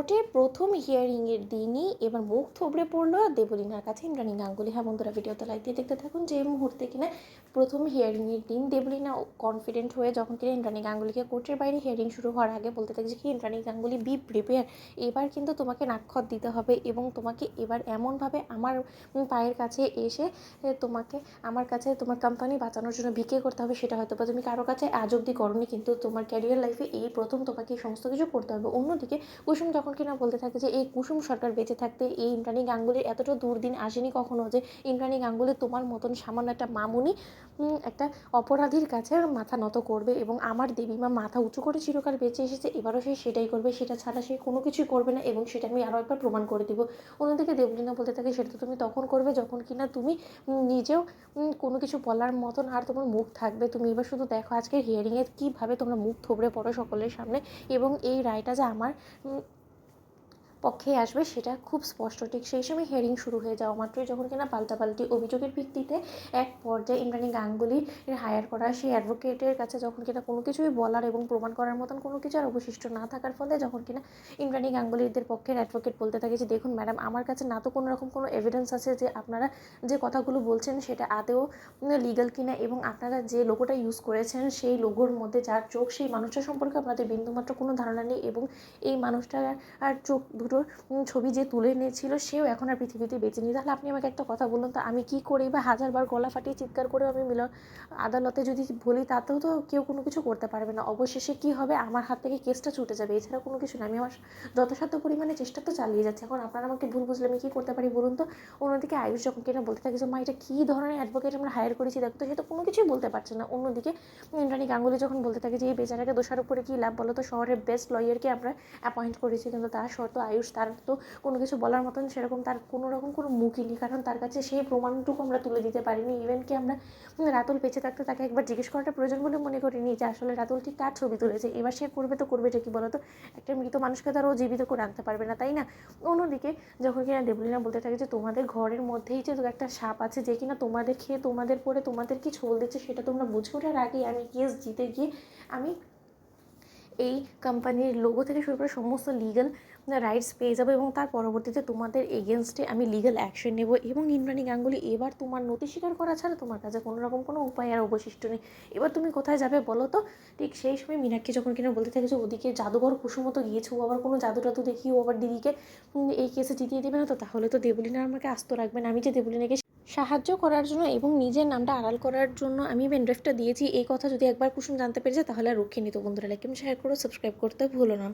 কোর্টের প্রথম হিয়ারিংয়ের দিনই এবার মুখ থুবড়ে পড়লো দেবলীনার কাছে ইন্দ্রাণী গাঙ্গুলি। হ্যাঁ বন্ধুরা, ভিডিওতে লাইক দিয়ে দেখতে থাকুন। যে মুহূর্তে কিনা প্রথম হিয়ারিংয়ের দিন দেবলীনা কনফিডেন্ট হয়ে যখন কিনা ইন্দ্রাণী গাঙ্গুলিকে কোর্টের বাইরে হিয়ারিং শুরু হওয়ার আগে বলতে থাকছে কি, ইন্দ্রাণী গাঙ্গুলি বি প্রিপেয়ার, এবার কিন্তু তোমাকে নাক্ষত দিতে হবে এবং তোমাকে এবার এমনভাবে আমার পায়ের কাছে এসে তোমাকে আমার কাছে তোমার কোম্পানি বাঁচানোর জন্য ভিক্ষে করতে হবে। সেটা হয়তো বা তুমি কারো কাছে আজ অব্দি করোনি, কিন্তু তোমার ক্যারিয়ার লাইফে এই প্রথম তোমাকে এই সমস্ত কিছু করতে হবে। অন্যদিকে কুসুম যখন কিনা বলতে থাকে যে এই কুসুম সরকার বেঁচে থাকতে এই ইন্দ্রাণী গাঙ্গুলির এতটা দুর্দিন আসেনি কখনো যে ইন্দ্রাণী গাঙ্গুলি তোমার মতন সামান্য একটা মামুনি একটা অপরাধীর কাছে মাথা নত করবে এবং আমার দেবীমা মাথা উঁচু করে চিরকাল বেঁচে এসেছে, এবারও সে সেটাই করবে, সেটা ছাড়া সে কোনো কিছুই করবে না এবং সেটা আমি আরও একবার প্রমাণ করে দিব। অন্যদিকে দেবলীনা বলতে থাকে সেটা তো তুমি তখন করবে যখন কিনা তুমি নিজেও কোনো কিছু বলার মতন আর তোমার মুখ থাকবে। তুমি এবার শুধু দেখো আজকে হিয়ারিংয়ে কীভাবে তোমরা মুখ থুবড়ে পড়ো সকলের সামনে এবং এই রায়টা যে আমার পক্ষে আসবে সেটা খুব স্পষ্ট। ঠিক সেই সময় হিয়ারিং শুরু হয়ে যাওয়া মাত্রই যখন কিনা পাল্টাপাল্টি অভিযোগের ভিত্তিতে এক পর্যায়ে ইন্দ্রাণী গাঙ্গুলি হায়ার করা সেই অ্যাডভোকেটের কাছে যখন কিনা কোনো কিছুই বলার এবং প্রমাণ করার মতন কোনো কিছু আর অবশিষ্ট না থাকার ফলে যখন কিনা ইন্দ্রাণী গাঙ্গুলিদের পক্ষের অ্যাডভোকেট বলতে থাকে যে দেখুন ম্যাডাম, আমার কাছে না তো কোনো রকম কোনো এভিডেন্স আছে যে আপনারা যে কথাগুলো বলছেন সেটা আদৌ লিগাল কিনা এবং আপনারা যে লোগোটা ইউজ করেছেন সেই লোগোর মধ্যে যার চোখ সেই মানুষটা সম্পর্কে আপনাদের বিন্দুমাত্র কোনো ধারণা নেই এবং এই মানুষটার আর চোখ দুটোর ছবি যে তুলে নিয়েছিল সেও এখন আর পৃথিবীতে বেঁচে নেই। তাহলে আপনি আমাকে একটা কথা বলুন তো, আমি কী করি বা হাজারবার গলা ফাটিয়ে চিৎকার করেও আমি আদালতে যদি বলি তাতেও তো কেউ কোনো কিছু করতে পারবে না। অবশেষে কী হবে, আমার হাত থেকে কেসটা ছুটে যাবে, এছাড়া কোনো কিছু না। আমি আমার যথাসাধ্য পরিমাণে চেষ্টা তো চালিয়ে যাচ্ছি। এখন আপনারা আমাকে ভুল বুঝলে আমি কী করতে পারি বলুন তো। অন্যদিকে আয়ুষ যখন কিনা বলতে থাকে যে মা, এটা কী ধরনের অ্যাডভোকেট আমরা হায়ার করেছি দেখো তো, সে তো কোনো কিছুই বলতে পারছে না। অন্যদিকে ইন্দ্রাণী গাঙ্গুলি যখন বলতে থাকে যে এই বেচারাকে দোষারোপ করে কী লাভ বলো তো, শহরের বেস্ট লয়ারকে আমরা অ্যাপয়েন্ট করেছি, কিন্তু তার শর্ত আয়ুষ তার তো কোনো কিছু বলার মতন সেরকম তার কোনো রকম কোনো মুখই নেই, কারণ তার কাছে সেই প্রমাণটুকু আমরা তুলে দিতে পারিনি। ইভেন কি আমরা রাতুল বেঁচে থাকতে তাকে একবার জিজ্ঞেস করাটা প্রয়োজন বলে মনে করিনি যে আসলে রাতুল ঠিক কার ছবি তুলেছে। এবার সে করবে তো করবে কি বলো তো, একটা মৃত মানুষকে তার ও জীবিত করে আনতে পারবে না, তাই না। অন্যদিকে যখন কিনা দেবলীনা বলতে থাকে যে তোমাদের ঘরের মধ্যেই যে একটা সাপ আছে যে কিনা তোমাদের খেয়ে তোমাদের পরে তোমাদের কি ছোল দিচ্ছে সেটা তোমরা বুঝে ওঠার আগেই আমি কেস জিতে গিয়ে আমি এই কোম্পানির লোগো থেকে শুরু করে সমস্ত লিগাল রাইটস পেয়ে যাবো এবং তার পরবর্তীতে তোমাদের এগেনস্টে আমি লিগাল অ্যাকশন নেব এবং ইন্দ্রাণী গাঙ্গুলি এবার তোমার নথি স্বীকার করা ছাড়া তোমার কাছে কোনো রকম কোনো উপায় আর অবশিষ্ট নেই। এবার তুমি কোথায় যাবে বলো তো। ঠিক সেই সময় মীনাক্ষী যখন কিনা বলতে থাকে যে ওদিকে জাদুঘর কুসুমতো গিয়েছে, ও আবার কোনো জাদু টাদু দেখি ও আবার দিদিকে এই কেসে জিতিয়ে দেবে না তো, তাহলে তো দেবলীনা আমাকে আস্ত রাখবেন। আমি যে দেবলীনাকে সাহায্য করার জন্য এবং নিজের নামটা আড়াল করার জন্য আমি পেনড্রাইভটা দিয়েছি, এই কথা যদি একবার কুসুম জানতে পেরেছে তাহলে আর রক্ষে নিত। বন্ধুরা লাইক এবং শেয়ার করো, সাবস্ক্রাইব করতে ভুলো না।